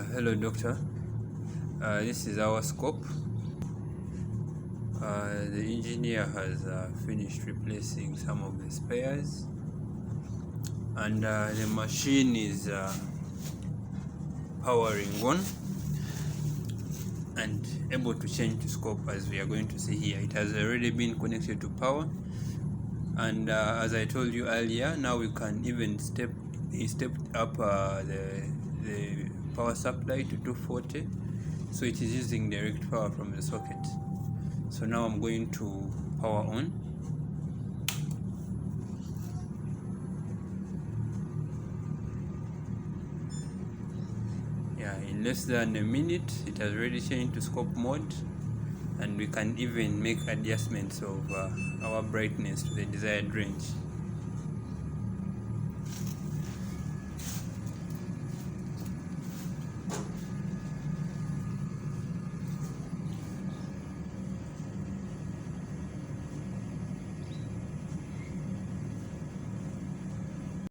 Hello doctor, this is our scope. The engineer has finished replacing some of the spares, and the machine is powering on and able to change to scope, as we are going to see here. It has already been connected to power, and as I told you earlier, now we can even step up the power supply to 240, so it is using direct power from the socket. So now I'm going to power on. Yeah, in less than a minute it has already changed to scope mode, and we can even make adjustments of our brightness to the desired range.